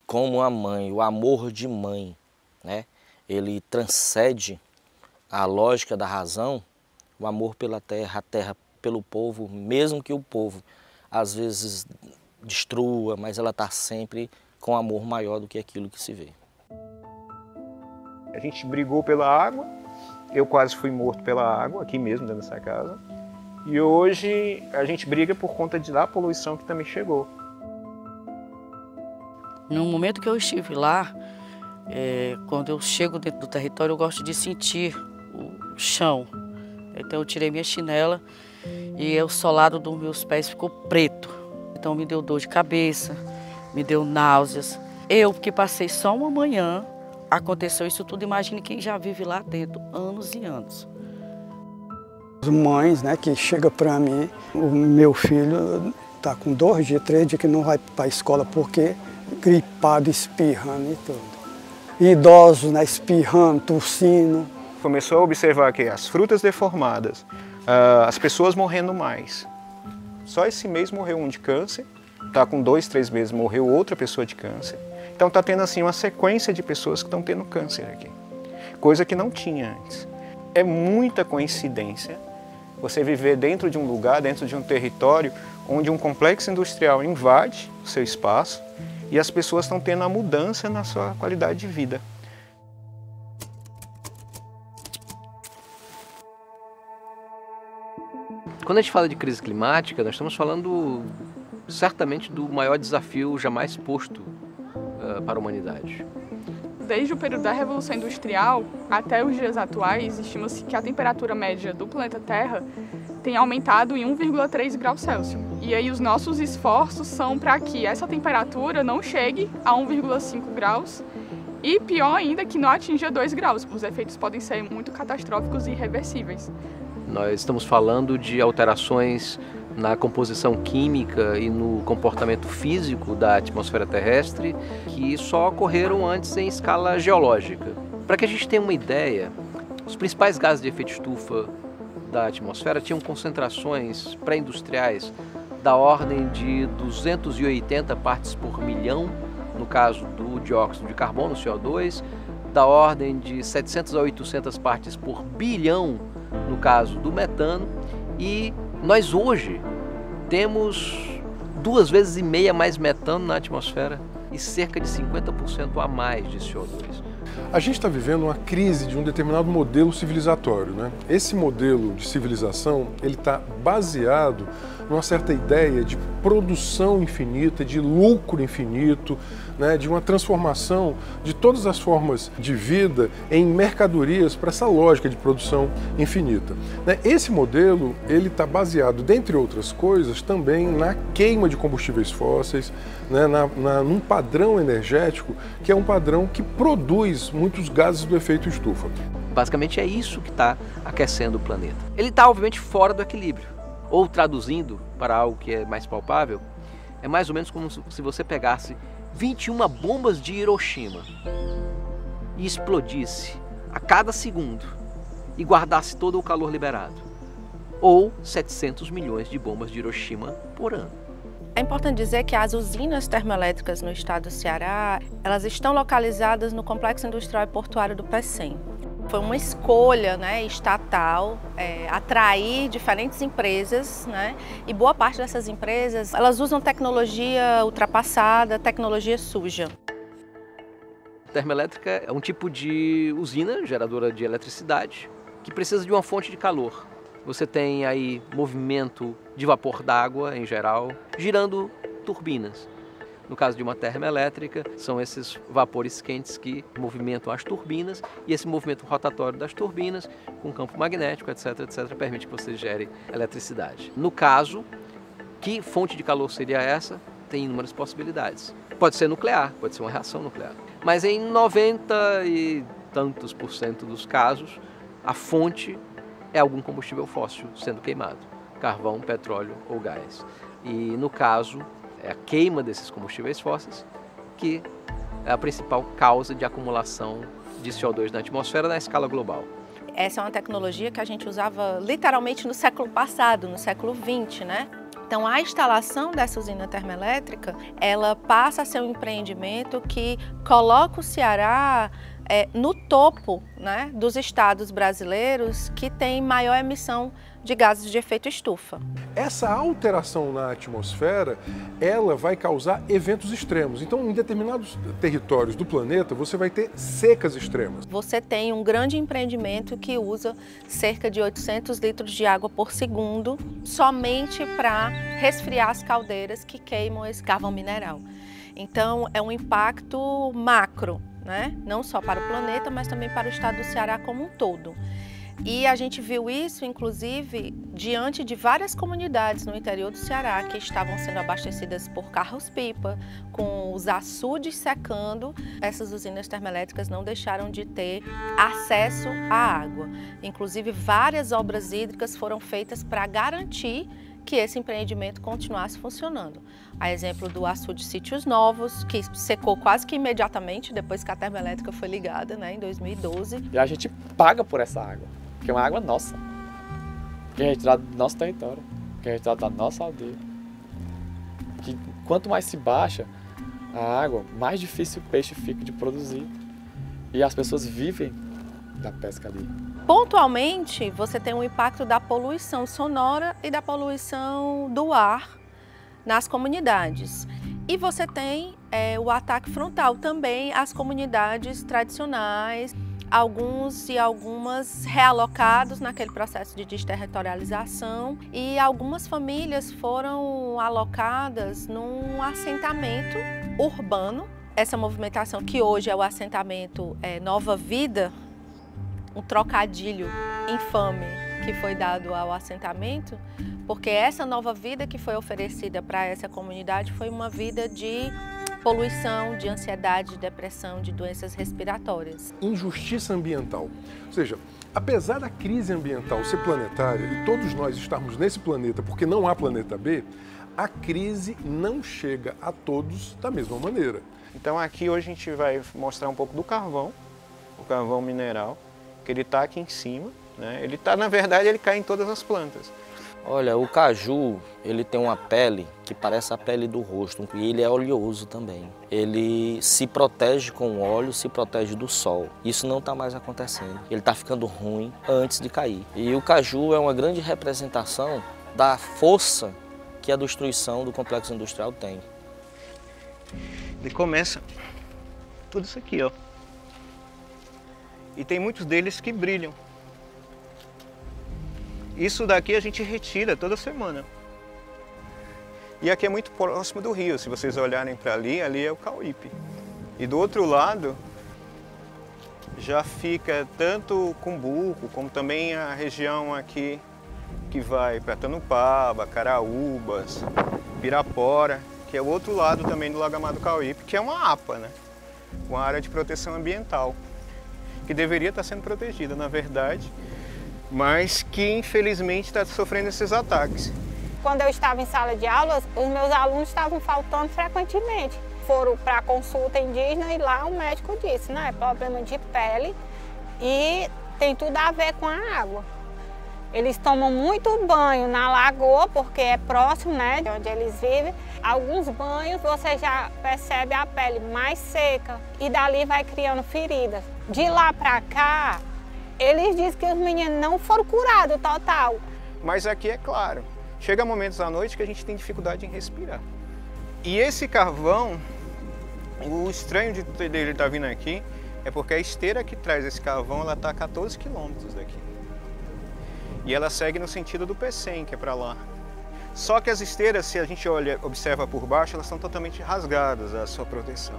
como a mãe, o amor de mãe, né? Ele transcende a lógica da razão, o amor pela terra, a terra pelo povo, mesmo que o povo às vezes destrua, mas ela está sempre com amor maior do que aquilo que se vê. A gente brigou pela água, eu quase fui morto pela água, aqui mesmo dentro dessa casa. E hoje a gente briga por conta da poluição que também chegou. No momento que eu estive lá, quando eu chego dentro do território, eu gosto de sentir o chão. Então eu tirei minha chinela e o solado dos meus pés ficou preto. Então me deu dor de cabeça, me deu náuseas. Eu que passei só uma manhã, aconteceu isso tudo. Imagine quem já vive lá dentro, anos e anos. As mães, né, que chegam para mim, o meu filho está com 2 dias, 3 dias que não vai para a escola porque gripado, espirrando e tudo. Idosos, né, espirrando, tossindo. Começou a observar que as frutas deformadas, as pessoas morrendo mais. Só esse mês morreu um de câncer, tá com 2, 3 meses morreu outra pessoa de câncer. Então está tendo assim uma sequência de pessoas que estão tendo câncer aqui, coisa que não tinha antes. É muita coincidência você viver dentro de um lugar, dentro de um território onde um complexo industrial invade o seu espaço e as pessoas estão tendo a mudança na sua qualidade de vida. Quando a gente fala de crise climática, nós estamos falando certamente do maior desafio jamais posto para a humanidade. Desde o período da Revolução Industrial até os dias atuais, estima-se que a temperatura média do planeta Terra tem aumentado em 1,3 graus Celsius. E aí os nossos esforços são para que essa temperatura não chegue a 1,5 graus e, pior ainda, que não atinja 2 graus. Os efeitos podem ser muito catastróficos e irreversíveis. Nós estamos falando de alterações na composição química e no comportamento físico da atmosfera terrestre que só ocorreram antes em escala geológica. Para que a gente tenha uma ideia, os principais gases de efeito estufa da atmosfera tinham concentrações pré-industriais da ordem de 280 partes por milhão, no caso do dióxido de carbono, CO2, da ordem de 700 a 800 partes por bilhão, no caso do metano, e nós hoje temos 2,5 vezes mais metano na atmosfera e cerca de 50% a mais de CO2. A gente está vivendo uma crise de um determinado modelo civilizatório, né? Esse modelo de civilização, ele está baseado numa certa ideia de produção infinita, de lucro infinito, né? De uma transformação de todas as formas de vida em mercadorias para essa lógica de produção infinita, né? Esse modelo, ele está baseado, dentre outras coisas, também na queima de combustíveis fósseis, né? Num padrão energético que é um padrão que produz muitos gases do efeito estufa. Basicamente é isso que está aquecendo o planeta. Ele está, obviamente, fora do equilíbrio. Ou traduzindo para algo que é mais palpável, é mais ou menos como se você pegasse 21 bombas de Hiroshima e explodisse a cada segundo e guardasse todo o calor liberado. Ou 700 milhões de bombas de Hiroshima por ano. É importante dizer que as usinas termoelétricas no estado do Ceará, elas estão localizadas no Complexo Industrial e Portuário do Pecém. Foi uma escolha, né, estatal, atrair diferentes empresas, né, e boa parte dessas empresas, elas usam tecnologia ultrapassada, tecnologia suja. Termoelétrica é um tipo de usina geradora de eletricidade que precisa de uma fonte de calor. Você tem aí movimento de vapor d'água, em geral, girando turbinas. No caso de uma termoelétrica, são esses vapores quentes que movimentam as turbinas e esse movimento rotatório das turbinas, com campo magnético, etc., permite que você gere eletricidade. No caso, que fonte de calor seria essa? Tem inúmeras possibilidades. Pode ser nuclear, pode ser uma reação nuclear. Mas em 90 e tantos % dos casos, a fonte é algum combustível fóssil sendo queimado, carvão, petróleo ou gás. E no caso, é a queima desses combustíveis fósseis que é a principal causa de acumulação de CO2 na atmosfera na escala global. Essa é uma tecnologia que a gente usava literalmente no século passado, no século XX, né? Então, a instalação dessa usina termoelétrica, ela passa a ser um empreendimento que coloca o Ceará no topo, né, dos estados brasileiros que têm maior emissão de gases de efeito estufa. Essa alteração na atmosfera, ela vai causar eventos extremos. Então, em determinados territórios do planeta, você vai ter secas extremas. Você tem um grande empreendimento que usa cerca de 800 litros de água por segundo somente para resfriar as caldeiras que queimam esse carvão mineral. Então, é um impacto macro, né? Não só para o planeta, mas também para o estado do Ceará como um todo. E a gente viu isso, inclusive, diante de várias comunidades no interior do Ceará que estavam sendo abastecidas por carros-pipa, com os açudes secando. Essas usinas termoelétricas não deixaram de ter acesso à água. Inclusive, várias obras hídricas foram feitas para garantir que esse empreendimento continuasse funcionando. A exemplo do açude Sítios Novos, que secou quase que imediatamente depois que a termoelétrica foi ligada, né, em 2012. E a gente paga por essa água, que é uma água nossa, que é retirada do nosso território, que é retirada da nossa aldeia. Que quanto mais se baixa a água, mais difícil o peixe fica de produzir. E as pessoas vivem da pesca ali. Pontualmente, você tem um impacto da poluição sonora e da poluição do ar nas comunidades. E você tem o ataque frontal também às comunidades tradicionais, alguns e algumas realocados naquele processo de desterritorialização, e algumas famílias foram alocadas num assentamento urbano. Essa movimentação que hoje é o assentamento Nova Vida, um trocadilho infame que foi dado ao assentamento, porque essa nova vida que foi oferecida para essa comunidade foi uma vida de poluição, de ansiedade, de depressão, de doenças respiratórias. Injustiça ambiental. Ou seja, apesar da crise ambiental ser planetária e todos nós estarmos nesse planeta porque não há planeta B, a crise não chega a todos da mesma maneira. Então aqui hoje a gente vai mostrar um pouco do carvão, o carvão mineral, que ele está aqui em cima, né? Ele tá, na verdade, ele cai em todas as plantas. Olha, o caju, ele tem uma pele que parece a pele do rosto e ele é oleoso também. Ele se protege com o óleo, se protege do sol. Isso não está mais acontecendo. Ele está ficando ruim antes de cair. E o caju é uma grande representação da força que a destruição do complexo industrial tem. Ele começa tudo isso aqui, ó. E tem muitos deles que brilham. Isso daqui a gente retira toda semana. E aqui é muito próximo do rio, se vocês olharem para ali, ali é o Cauípe. E do outro lado já fica tanto Cumbuco, como também a região aqui que vai para Tanupaba, Caraúbas, Pirapora, que é o outro lado também do Lago Amado Cauípe, que é uma APA, né? Uma área de proteção ambiental, que deveria estar sendo protegida, na verdade, mas que infelizmente está sofrendo esses ataques. Quando eu estava em sala de aula, os meus alunos estavam faltando frequentemente. Foram para a consulta indígena e lá o médico disse, né, problema de pele e tem tudo a ver com a água. Eles tomam muito banho na lagoa, porque é próximo, né, de onde eles vivem. Alguns banhos você já percebe a pele mais seca e dali vai criando feridas. De lá para cá, eles dizem que os meninos não foram curados total. Mas aqui é claro, chega momentos à noite que a gente tem dificuldade em respirar. E esse carvão, o estranho dele estar vindo aqui é porque a esteira que traz esse carvão, ela está a 14 quilômetros daqui. E ela segue no sentido do Pecém, que é para lá. Só que as esteiras, se a gente observa por baixo, elas estão totalmente rasgadas, a sua proteção.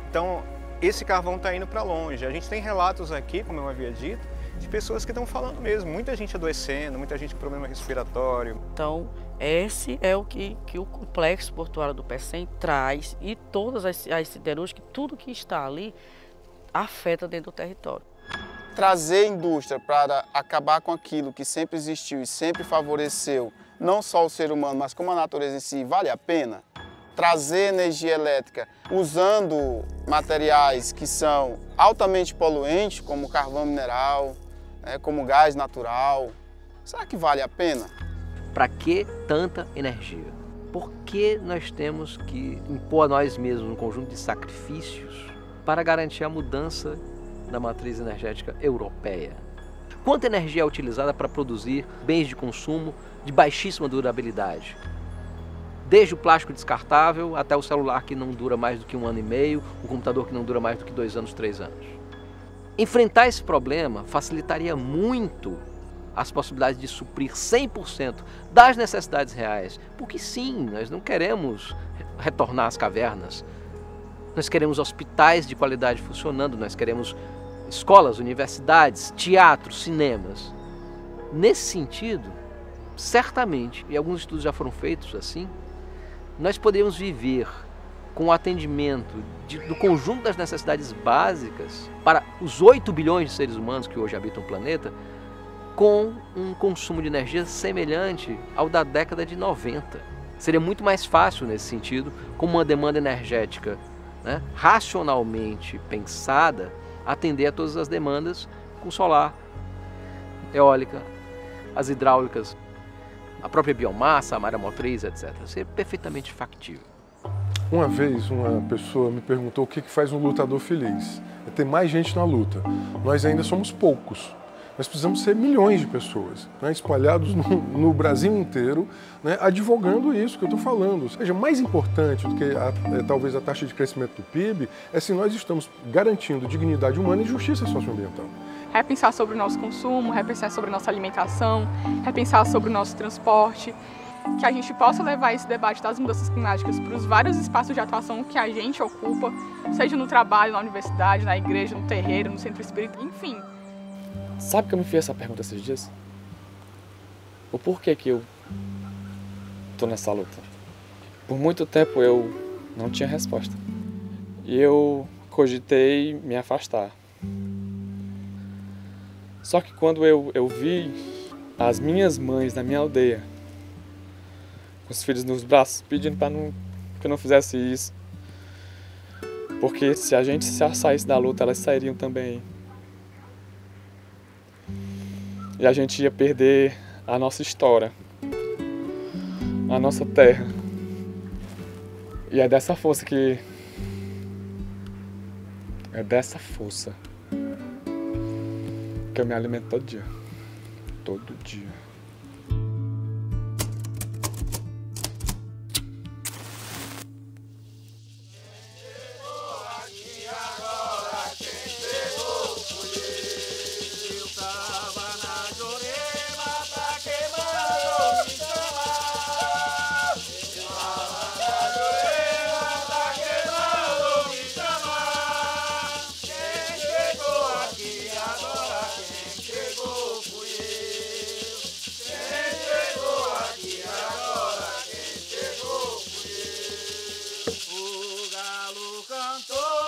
Então, esse carvão está indo para longe. A gente tem relatos aqui, como eu havia dito, de pessoas que estão falando mesmo. Muita gente adoecendo, muita gente com problema respiratório. Então, esse é o que o complexo portuário do Pecém traz, e todas as siderúrgicas, tudo que está ali, afeta dentro do território. Trazer indústria para acabar com aquilo que sempre existiu e sempre favoreceu não só o ser humano, mas como a natureza em si, vale a pena? Trazer energia elétrica usando materiais que são altamente poluentes, como carvão mineral, como gás natural, será que vale a pena? Para que tanta energia? Por que nós temos que impor a nós mesmos um conjunto de sacrifícios para garantir a mudança da matriz energética europeia? Quanta energia é utilizada para produzir bens de consumo de baixíssima durabilidade? Desde o plástico descartável até o celular que não dura mais do que 1 ano e meio, o computador que não dura mais do que 2 anos, 3 anos. Enfrentar esse problema facilitaria muito as possibilidades de suprir 100% das necessidades reais. Porque sim, nós não queremos retornar às cavernas. Nós queremos hospitais de qualidade funcionando, nós queremos escolas, universidades, teatros, cinemas. Nesse sentido, certamente, e alguns estudos já foram feitos assim, nós poderíamos viver com o atendimento do conjunto das necessidades básicas para os 8 bilhões de seres humanos que hoje habitam o planeta, com um consumo de energia semelhante ao da década de 90. Seria muito mais fácil nesse sentido, com uma demanda energética, né, racionalmente pensada, atender a todas as demandas com solar, eólica, as hidráulicas, a própria biomassa, a maremotriz, etc. Seria perfeitamente factível. Uma vez uma pessoa me perguntou o que faz um lutador feliz. É ter mais gente na luta. Nós ainda somos poucos. Nós precisamos ser milhões de pessoas, né, espalhados no Brasil inteiro, né, advogando isso que eu estou falando. Ou seja, mais importante do que talvez a taxa de crescimento do PIB é se nós estamos garantindo dignidade humana e justiça socioambiental. Repensar sobre o nosso consumo, repensar sobre a nossa alimentação, repensar sobre o nosso transporte, que a gente possa levar esse debate das mudanças climáticas para os vários espaços de atuação que a gente ocupa, seja no trabalho, na universidade, na igreja, no terreiro, no centro espírita, enfim. Sabe que eu me fiz essa pergunta esses dias? O porquê que eu tô nessa luta? Por muito tempo eu não tinha resposta. E eu cogitei me afastar. Só que quando eu vi as minhas mães na minha aldeia, com os filhos nos braços, pedindo que eu não fizesse isso, porque se a gente saísse da luta, elas sairiam também. E a gente ia perder a nossa história, a nossa terra. E é dessa força que eu me alimento todo dia. Todo dia. O galo cantou.